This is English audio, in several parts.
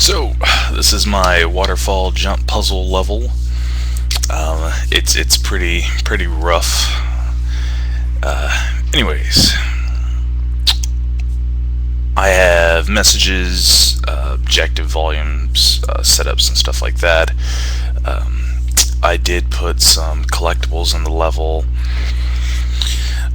So, this is my waterfall jump puzzle level. It's pretty rough. Anyways, I have messages, objective volumes, setups, and stuff like that. I did put some collectibles in the level.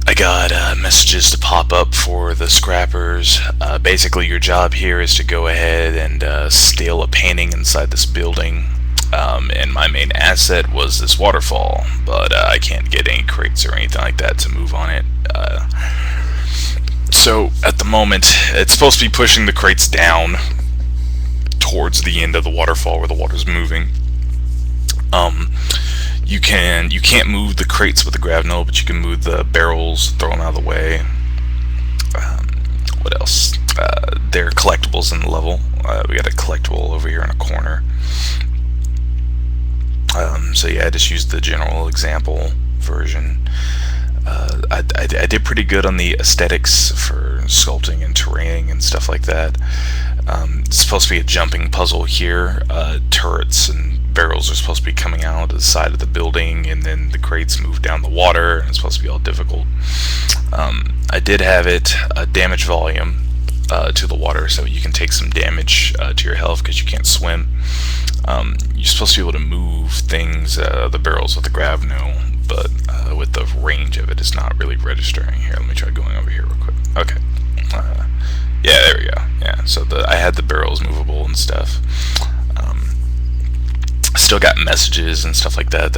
I got messages to pop up for the scrappers. Basically, your job here is to go ahead and steal a painting inside this building. And my main asset was this waterfall, but I can't get any crates or anything like that to move on it. So at the moment, it's supposed to be pushing the crates down towards the end of the waterfall where the water's moving. You can't move the crates with the grab but you can move the barrels, throw them out of the way. What else? There are collectibles in the level. We got a collectible over here in a corner. So yeah, I just used the general example version. I did pretty good on the aesthetics for sculpting and terraining and stuff like that. It's supposed to be a jumping puzzle here. Turrets and barrels are supposed to be coming out of the side of the building, and then the crates move down the water, and it's supposed to be all difficult. I did have it damage volume to the water, so you can take some damage to your health because you can't swim. You're supposed to be able to move things, the barrels with the gravno, but with the range of it's not really registering. Here, let me try going over here real quick. Okay. Yeah, there we go. Yeah, so I had the barrels movable and stuff. Still got messages and stuff like that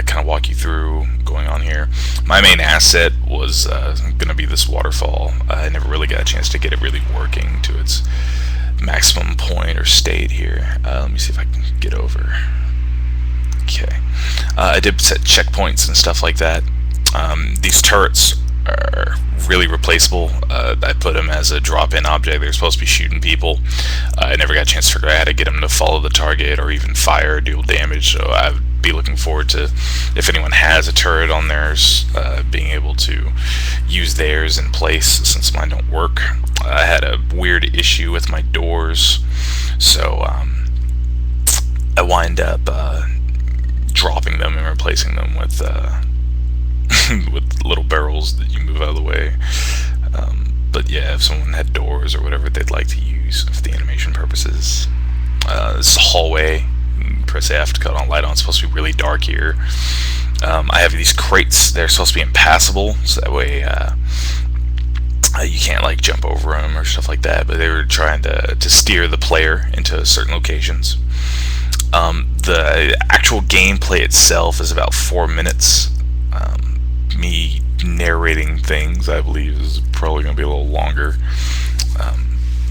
kind of walk you through going on here. My main asset was going to be this waterfall. I never really got a chance to get it really working to its maximum point or state here. Let me see if I can get over. Okay. I did set checkpoints and stuff like that. These turrets are really replaceable. I put them as a drop-in object. They're supposed to be shooting people. I never got a chance to figure out how to get them to follow the target or even fire or deal damage, so I would be looking forward to, if anyone has a turret on theirs, being able to use theirs in place since mine don't work. I had a weird issue with my doors, so I wind up dropping them and replacing them with with little barrels that you move out of the way. But yeah, if someone had doors or whatever they'd like to use for the animation purposes. This is a hallway. Press F to cut on light on. It's supposed to be really dark here. I have these crates. They're supposed to be impassable, so that way you can't like jump over them or stuff like that. But they were trying to steer the player into certain locations. The actual gameplay itself is about 4 minutes. Me narrating things, I believe, is probably going to be a little longer.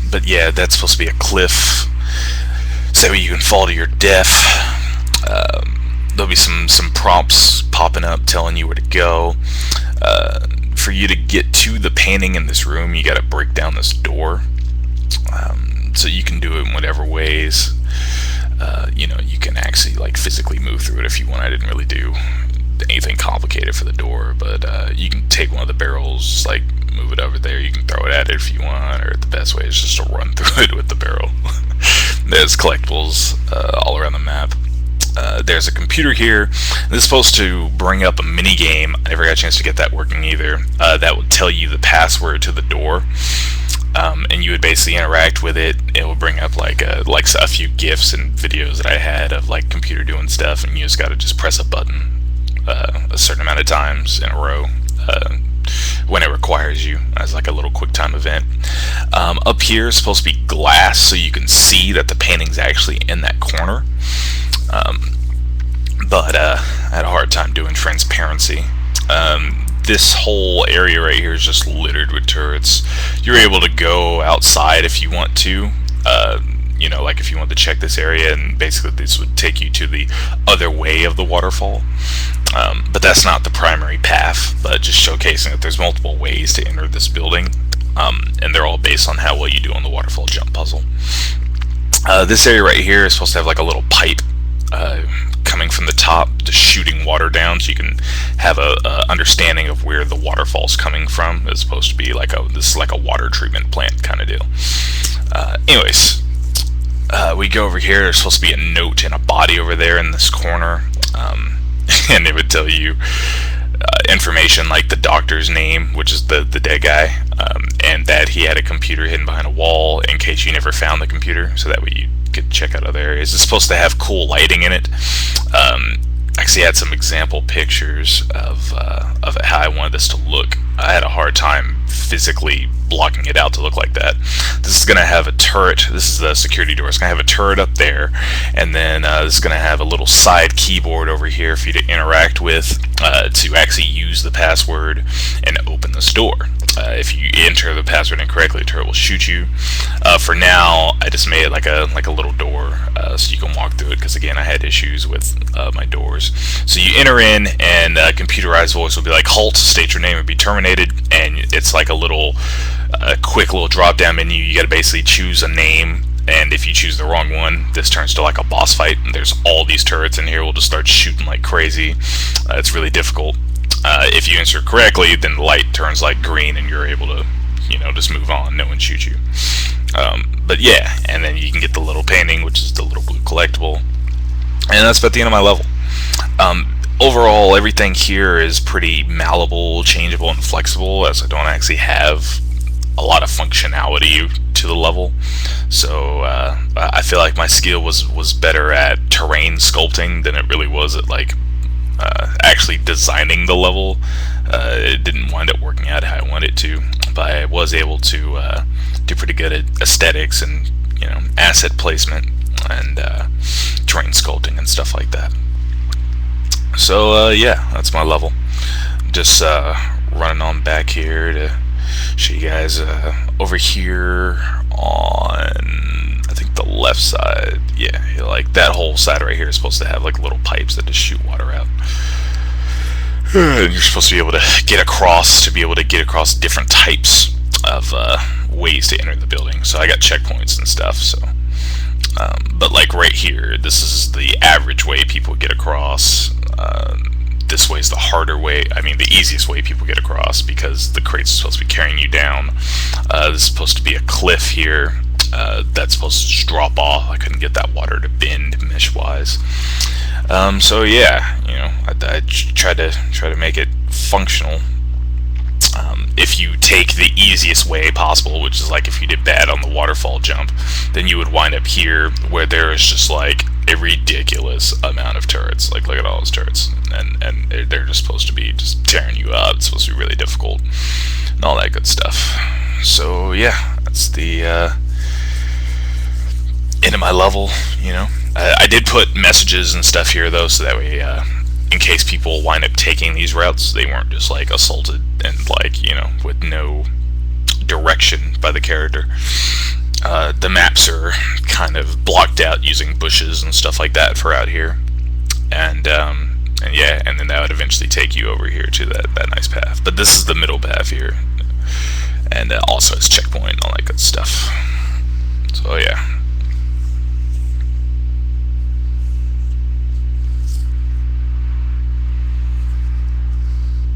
But yeah, that's supposed to be a cliff, so you can fall to your death. There'll be some prompts popping up telling you where to go. For you to get to the painting in this room, you got to break down this door. So you can do it in whatever ways. You can actually like physically move through it if you want. I didn't really do anything complicated for the door, but you can take one of the barrels, like move it over there. You can throw it at it if you want, or the best way is just to run through it with the barrel. There's collectibles all around the map. There's a computer here. This is supposed to bring up a mini game. I never got a chance to get that working either. That would tell you the password to the door. And you would basically interact with it. It will bring up like a few GIFs and videos that I had of like computer doing stuff, and you just got to just press a button a certain amount of times in a row when it requires you as like a little quick time event. Up here is supposed to be glass, so you can see that the painting's actually in that corner. But I had a hard time doing transparency. This whole area right here is just littered with turrets. You're able to go outside if you want to. Like if you want to check this area, and basically this would take you to the other way of the waterfall. But that's not the primary path, but just showcasing that there's multiple ways to enter this building. And they're all based on how well you do on the waterfall jump puzzle. This area right here is supposed to have like a little pipe coming from the top, just shooting water down, so you can have a understanding of where the waterfall's coming from. It's supposed to be like this is like a water treatment plant kind of deal. Anyways, we go over here. There's supposed to be a note and a body over there in this corner, and it would tell you information like the doctor's name, which is the dead guy, and that he had a computer hidden behind a wall in case you never found the computer, so that way you could check out other areas. It's supposed to have cool lighting in it. Actually had some example pictures of how I wanted this to look. I had a hard time physically blocking it out to look like that. This is going to have a turret. This is the security door. It's going to have a turret up there, and then this is going to have a little side keyboard over here for you to interact with to actually use the password and open this door. If you enter the password incorrectly, the turret will shoot you. For now, I just made it like a little door so you can walk through it, because again, I had issues with my doors. So you enter in, and computerized voice will be like, halt, state your name, and be terminated. And it's like a quick little drop down menu. You got to basically choose a name, and if you choose the wrong one, this turns to like a boss fight, and there's all these turrets in here. We'll just start shooting like crazy. It's really difficult. If you answer correctly, then the light turns like green, and you're able to, just move on. No one shoots you. But yeah, and then you can get the little painting, which is the little blue collectible, and that's about the end of my level. Overall, everything here is pretty malleable, changeable, and flexible, as I don't actually have a lot of functionality to the level. So I feel like my skill was better at terrain sculpting than it really was at actually designing the level. It didn't wind up working out how I wanted it to, but I was able to do pretty good at aesthetics and asset placement and terrain sculpting and stuff like that. So yeah, that's my level. Just running on back here to show you guys over here on, I think, the left side. Yeah, like that whole side right here is supposed to have like little pipes that just shoot water out. And you're supposed to be able to get across different types of ways to enter the building. So I got checkpoints and stuff. So, but like right here, this is the average way people get across. This way is the harder way. I mean, the easiest way people get across, because the crate's supposed to be carrying you down. This is supposed to be a cliff here that's supposed to just drop off. I couldn't get that water to bend mesh-wise. So yeah, I tried to make it functional. If you take the easiest way possible, which is like if you did bad on the waterfall jump, then you would wind up here where there is just like a ridiculous amount of turrets. Like, look at all those turrets, and they're just supposed to be just tearing you up. It's supposed to be really difficult and all that good stuff. So yeah, that's the end of my level. I did put messages and stuff here though, so that way in case people wind up taking these routes, they weren't just like assaulted and with no direction by the character. The maps are kind of blocked out using bushes and stuff like that for out here, and yeah, and then that would eventually take you over here to that nice path. But this is the middle path here, and also it's checkpoint and all that good stuff.